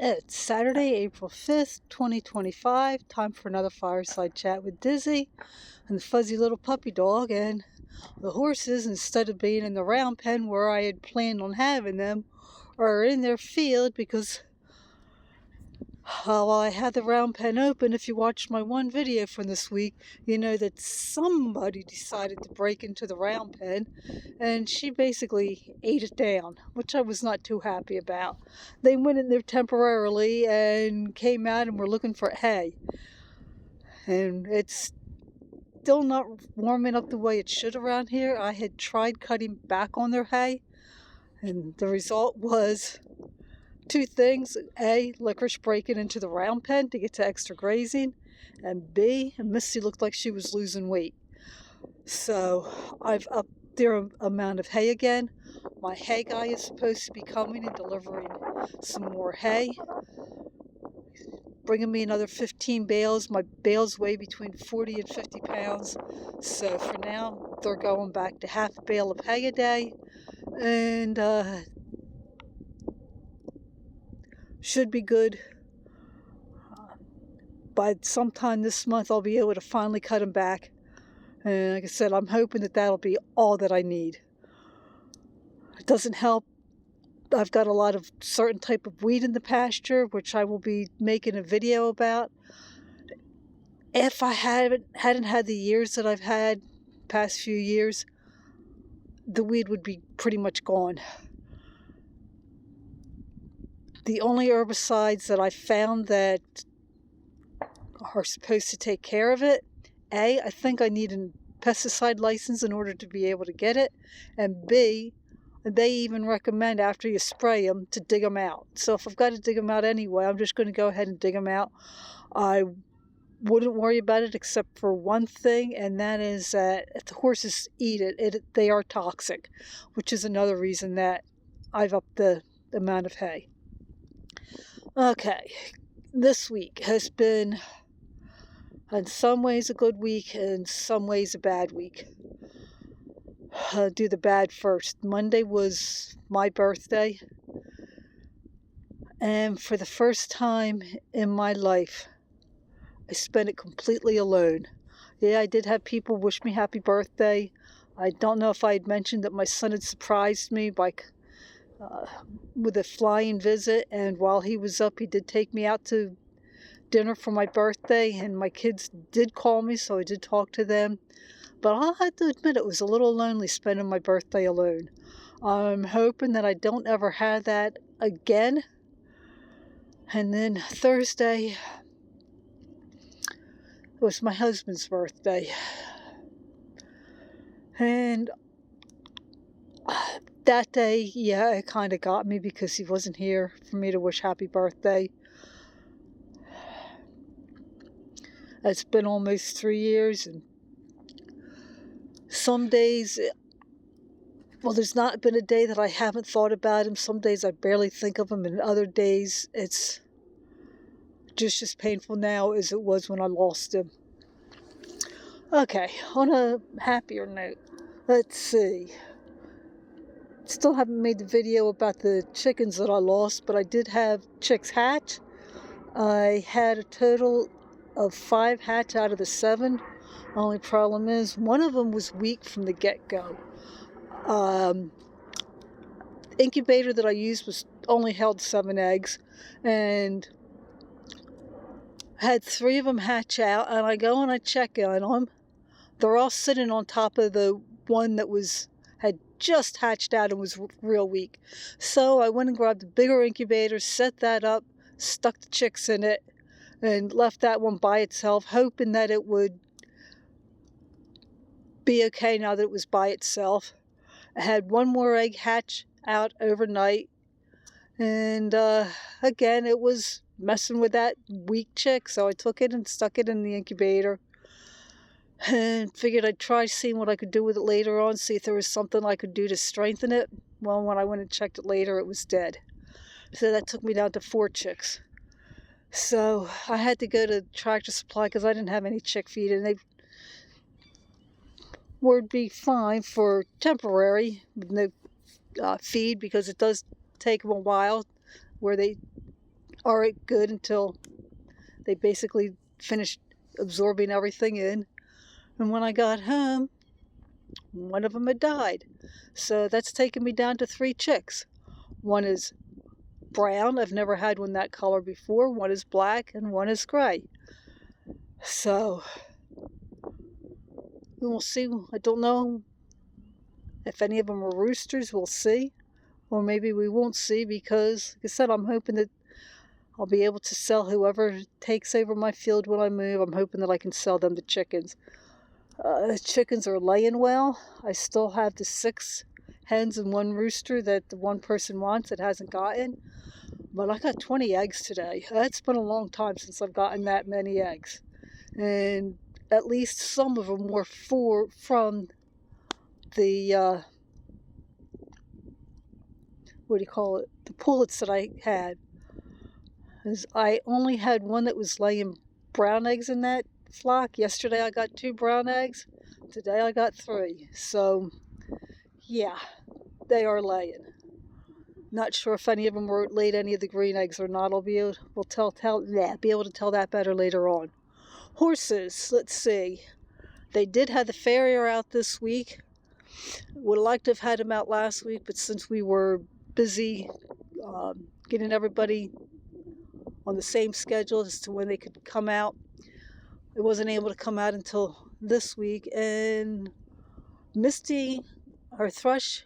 It's Saturday, April 5th, 2025. Time for another fireside chat with Dizzy and the fuzzy little puppy dog. And the horses, instead of being in the round pen where I had planned on having them, are in their field because while I had the round pen open, if you watched my one video from this week, you know that somebody decided to break into the round pen and she basically ate it down, which I was not too happy about. They went in there temporarily and came out and were looking for hay. And it's still not warming up the way it should around here. I had tried cutting back on their hay, and the result was two things. A, licorice breaking into the round pen to get to extra grazing. And B, Misty looked like she was losing weight. So I've upped their amount of hay again. My hay guy is supposed to be coming and delivering some more hay, bringing me another 15 bales. My bales weigh between 40 and 50 pounds. So for now, they're going back to half a bale of hay a day. And should be good. By sometime this month, I'll be able to finally cut them back. And like I said, I'm hoping that that'll be all that I need. It doesn't help. I've got a lot of certain type of weed in the pasture, which I will be making a video about. If I hadn't had the years that I've had, past few years, the weed would be pretty much gone. The only herbicides that I found that are supposed to take care of it, A, I think I need a pesticide license in order to be able to get it, and B, they even recommend after you spray them to dig them out. So if I've got to dig them out anyway, I'm just going to go ahead and dig them out. I wouldn't worry about it except for one thing, and that is that if the horses eat it, they are toxic, which is another reason that I've upped the amount of hay. Okay, this week has been in some ways a good week, in some ways a bad week. Do the bad first. Monday was my birthday, and for the first time in my life, I spent it completely alone. Yeah, I did have people wish me happy birthday. I don't know if I had mentioned that my son had surprised me by with a flying visit, and while he was up, he did take me out to dinner for my birthday, and my kids did call me, so I did talk to them. But I'll have to admit it was a little lonely spending my birthday alone. I'm hoping that I don't ever have that again. And then Thursday was my husband's birthday. And that day, yeah, it kind of got me because he wasn't here for me to wish happy birthday. It's been almost 3 years, and some days, well, there's not been a day that I haven't thought about him. Some days I barely think of him, and other days it's just as painful now as it was when I lost him. Okay, on a happier note, let's see. Still haven't made the video about the chickens that I lost, but I did have chicks hatch. I had a total of 5 hatch out of the 7. Only problem is one of them was weak from the get-go. Incubator that I used was only held 7 eggs, and had 3 of them hatch out, and I go and I check on them. They're all sitting on top of the one that had just hatched out and was real weak. So I went and grabbed a bigger incubator, set that up, stuck the chicks in it, and left that one by itself, hoping that it would be okay now that it was by itself. I had 1 more egg hatch out overnight, and again, it was messing with that weak chick, so I took it and stuck it in the incubator and figured I'd try seeing what I could do with it later on, see if there was something I could do to strengthen it. Well, when I went and checked it later, it was dead. So that took me down to 4 chicks. So I had to go to Tractor Supply because I didn't have any chick feed, and they would be fine for temporary with no feed, because it does take them a while where they alright good until they basically finished absorbing everything in. And when I got home, one of them had died. So that's taken me down to 3 chicks. One is brown. I've never had one that color before. One is black and one is gray. So we will see. I don't know if any of them are roosters. We'll see. Or maybe we won't see because, like I said, I'm hoping that I'll be able to sell whoever takes over my field when I move. I'm hoping that I can sell them the chickens. Chickens are laying well. I still have the 6 hens and 1 rooster that the one person wants that hasn't gotten. But I got 20 eggs today. It's been a long time since I've gotten that many eggs. And at least some of them were from the, what do you call it? The pullets that I had. I only had one that was laying brown eggs in that flock. Yesterday I got 2 brown eggs. Today I got 3. So, yeah, they are laying. Not sure if any of them laid any of the green eggs or not. I'll be able, be able to tell that better later on. Horses, let's see. They did have the farrier out this week. Would have liked to have had him out last week, but since we were busy getting everybody on the same schedule as to when they could come out, it wasn't able to come out until this week. And Misty, her thrush,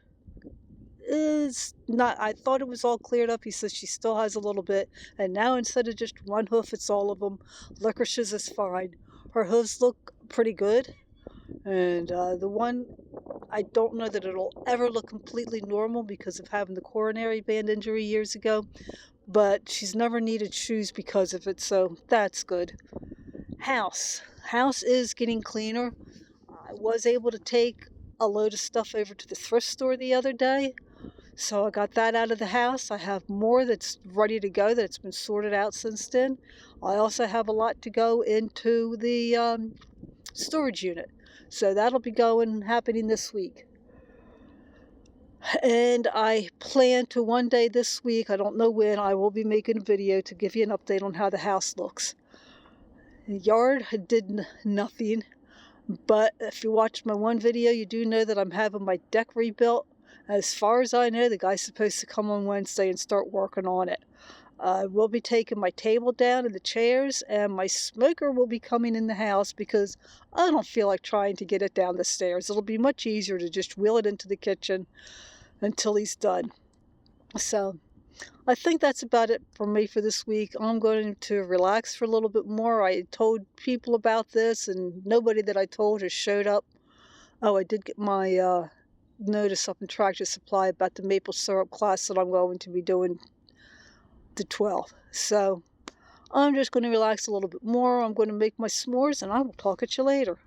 is not, I thought it was all cleared up. He says she still has a little bit, and now instead of just 1 hoof, it's all of them. Licorice's is fine. Her hooves look pretty good, and the one, I don't know that it'll ever look completely normal because of having the coronary band injury years ago, but she's never needed shoes because of it, so that's good. House is getting cleaner. I was able to take a load of stuff over to the thrift store the other day. So I got that out of the house. I have more that's ready to go that's been sorted out since then. I also have a lot to go into the storage unit. So that'll be happening this week. And I plan to one day this week, I don't know when, I will be making a video to give you an update on how the house looks. The yard did nothing, but if you watched my one video, you do know that I'm having my deck rebuilt. As far as I know, the guy's supposed to come on Wednesday and start working on it. We'll be taking my table down and the chairs, and my smoker will be coming in the house because I don't feel like trying to get it down the stairs. It'll be much easier to just wheel it into the kitchen until he's done. So I think that's about it for me for this week. I'm going to relax for a little bit more. I told people about this, and nobody that I told has showed up. Oh, I did get my notice up in Tractor Supply about the maple syrup class that I'm going to be doing the 12th. So I'm just going to relax a little bit more. I'm going to make my s'mores, and I will talk at you later.